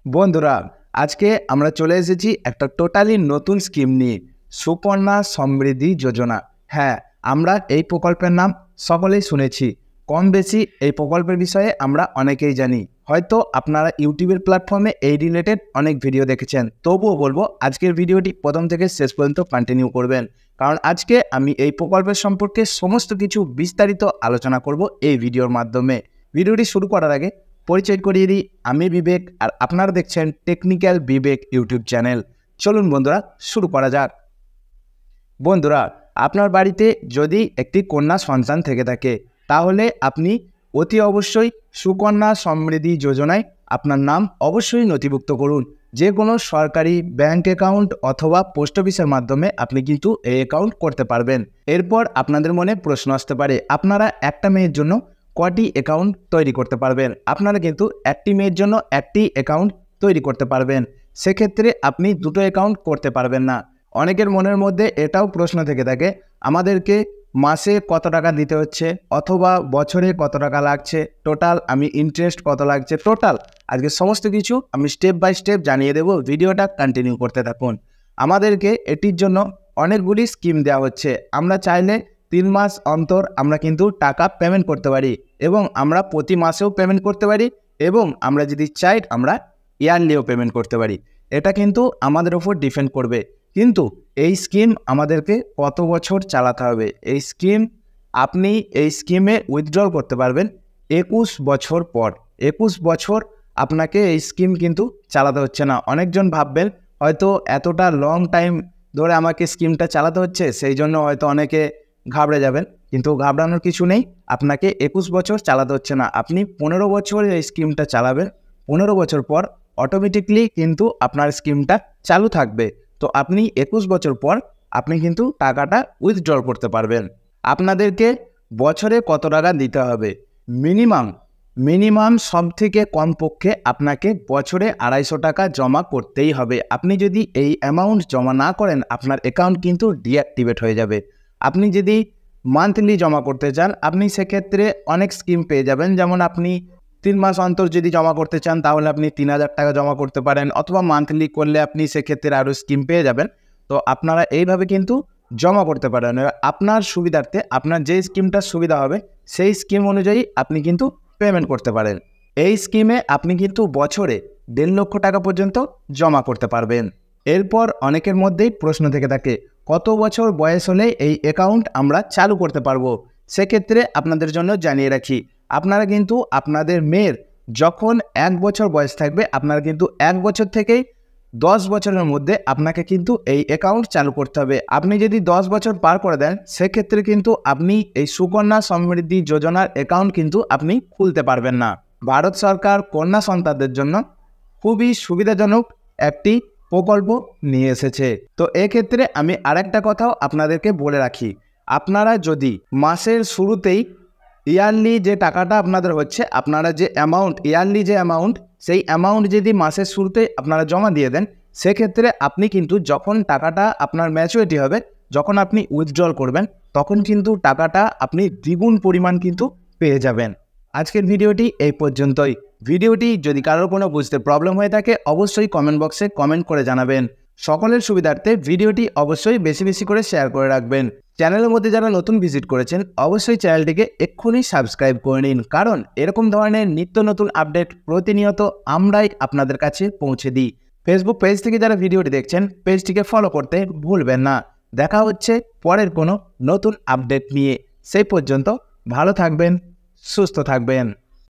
বন্ধুরা, আজকে আমরা চলে এসেছি একটা টোটালি নতুন স্কিম নিয়ে, সুকন্যা সমৃদ্ধি যোজনা। হ্যাঁ, আমরা এই প্রকল্পের নাম সকলেই শুনেছি। কম বেশি এই প্রকল্পের বিষয়ে আমরা অনেকেই জানি। হয়তো আপনারা ইউটিউবের প্ল্যাটফর্মে এই রিলেটেড অনেক ভিডিও দেখেছেন। তবুও বলবো আজকের ভিডিওটি প্রথম থেকে শেষ পর্যন্ত কন্টিনিউ করবেন, কারণ আজকে আমি এই প্রকল্পের সম্পর্কে সমস্ত কিছু বিস্তারিত আলোচনা করব এই ভিডিওর মাধ্যমে। ভিডিওটি শুরু করার আগে পরিচয় করিয়ে দিই, আমি বিবেক আর আপনারা দেখছেন টেকনিক্যাল বিবেক ইউটিউব চ্যানেল। চলুন বন্ধুরা, শুরু করা যাক। বন্ধুরা, আপনার বাড়িতে যদি একটি কন্যা সন্তান থেকে থাকে, তাহলে আপনি অতি অবশ্যই সুকন্যা সমৃদ্ধি যোজনায় আপনার নাম অবশ্যই নথিভুক্ত করুন। যে কোনো সরকারি ব্যাংক অ্যাকাউন্ট অথবা পোস্ট অফিসের মাধ্যমে আপনি কিন্তু এই অ্যাকাউন্ট করতে পারবেন। এরপর আপনাদের মনে প্রশ্ন আসতে পারে, আপনারা একটা মেয়ের জন্য কটি অ্যাকাউন্ট তৈরি করতে পারবেন? আপনারা কিন্তু একটি মেয়ের জন্য একটি অ্যাকাউন্ট তৈরি করতে পারবেন। সেক্ষেত্রে আপনি দুটো অ্যাকাউন্ট করতে পারবেন না। অনেকের মনের মধ্যে এটাও প্রশ্ন থেকে থাকে, আমাদেরকে মাসে কত টাকা দিতে হচ্ছে অথবা বছরে কত টাকা লাগছে, টোটাল আমি ইন্টারেস্ট কত লাগছে, টোটাল আজকে সমস্ত কিছু আমি স্টেপ বাই স্টেপ জানিয়ে দেব। ভিডিওটা কন্টিনিউ করতে থাকুন। আমাদেরকে এটির জন্য অনেকগুলি স্কিম দেওয়া হচ্ছে। আমরা চাইলে 3 মাস অন্তর আমরা কিন্তু টাকা পেমেন্ট করতে পারি, এবং আমরা প্রতি মাসেও পেমেন্ট করতে পারি, এবং আমরা যদি চাই আমরা ইয়ারলিও পেমেন্ট করতে পারি। এটা কিন্তু আমাদের উপর ডিপেন্ড করবে। কিন্তু এই স্কিম আমাদেরকে কত বছর চালাতে হবে? আপনি এই স্কিমে উইথড্রল করতে পারবেন 21 বছর পর। 21 বছর আপনাকে এই স্কিম কিন্তু চালাতে হচ্ছে না। অনেকজন ভাববেন হয়তো এতটা লং টাইম ধরে আমাকে স্কিমটা চালাতে হচ্ছে, সেই জন্য হয়তো অনেকে ঘাবড়ে যাবেন। কিন্তু ঘাবড়ানোর কিছু নেই। আপনাকে 21 বছর চালাতে হচ্ছে না, আপনি 15 বছর এই স্কিমটা চালাবেন। 15 বছর পর অটোমেটিকলি কিন্তু আপনার স্কিমটা চালু থাকবে। তো আপনি 21 বছর পর আপনি কিন্তু টাকাটা উইথড্রল করতে পারবেন। আপনাদেরকে বছরে কত টাকা দিতে হবে? মিনিমাম সব থেকে কমপক্ষে আপনাকে বছরে 250 টাকা জমা করতেই হবে। আপনি যদি এই অ্যামাউন্ট জমা না করেন, আপনার অ্যাকাউন্ট কিন্তু ডিঅ্যাক্টিভেট হয়ে যাবে। আপনি যদি মান্থলি জমা করতে চান, আপনি সেক্ষেত্রে অনেক স্কিম পেয়ে যাবেন। যেমন আপনি 3 মাস অন্তর যদি জমা করতে চান, তাহলে আপনি 3000 টাকা জমা করতে পারেন, অথবা মান্থলি করলে আপনি সেক্ষেত্রে আরও স্কিম পেয়ে যাবেন। তো আপনারা এইভাবে কিন্তু জমা করতে পারেন। আপনার সুবিধার্থে আপনার যে স্কিমটা সুবিধা হবে সেই স্কিম অনুযায়ী আপনি কিন্তু পেমেন্ট করতে পারেন। এই স্কিমে আপনি কিন্তু বছরে 1.5 লক্ষ টাকা পর্যন্ত জমা করতে পারবেন। এরপর অনেকের মধ্যেই প্রশ্ন থেকে থাকে, কত বছর বয়স হলে এই অ্যাকাউন্ট আমরা চালু করতে পারবো? সেক্ষেত্রে আপনাদের জন্য জানিয়ে রাখি, আপনারা কিন্তু আপনাদের মেয়ের যখন 1 বছর বয়স থাকবে, আপনারা কিন্তু 1 বছর থেকেই 10 বছরের মধ্যে আপনাকে কিন্তু এই অ্যাকাউন্ট চালু করতে হবে। আপনি যদি 10 বছর পার করে দেন, সেক্ষেত্রে কিন্তু আপনি এই সুকন্যা সমৃদ্ধি যোজনার অ্যাকাউন্ট কিন্তু আপনি খুলতে পারবেন না। ভারত সরকার কন্যা সন্তানদের জন্য খুবই সুবিধাজনক একটি প্রকল্প নিয়ে এসেছে। তো এক্ষেত্রে আমি আরেকটা কথাও আপনাদেরকে বলে রাখি, আপনারা যদি মাসের শুরুতেই ইয়ারলি যে টাকাটা আপনাদের হচ্ছে, আপনারা যে অ্যামাউন্ট ইয়ারলি যে অ্যামাউন্ট, সেই অ্যামাউন্ট যদি মাসের শুরুতেই আপনারা জমা দিয়ে দেন, সেক্ষেত্রে আপনি কিন্তু যখন টাকাটা আপনার ম্যাচুরিটি হবে, যখন আপনি উইথড্রল করবেন, তখন কিন্তু টাকাটা আপনি দ্বিগুণ পরিমাণ কিন্তু পেয়ে যাবেন। আজকের ভিডিওটি এই পর্যন্তই। ভিডিওটি যদি কারোর কোনো বুঝতে প্রবলেম হয়ে থাকে, অবশ্যই কমেন্ট বক্সে কমেন্ট করে জানাবেন। সকলের সুবিধার্থে ভিডিওটি অবশ্যই বেশি বেশি করে শেয়ার করে রাখবেন। চ্যানেলের মধ্যে যারা নতুন ভিজিট করেছেন, অবশ্যই চ্যানেলটিকে এক্ষুনি সাবস্ক্রাইব করে নিন, কারণ এরকম ধরনের নিত্য নতুন আপডেট প্রতিনিয়ত আমরাই আপনাদের কাছে পৌঁছে দিই। ফেসবুক পেজ থেকে যারা ভিডিওটি দেখছেন, পেজটিকে ফলো করতে ভুলবেন না। দেখা হচ্ছে পরের কোনো নতুন আপডেট নিয়ে। সেই পর্যন্ত ভালো থাকবেন, সুস্থ থাকবেন।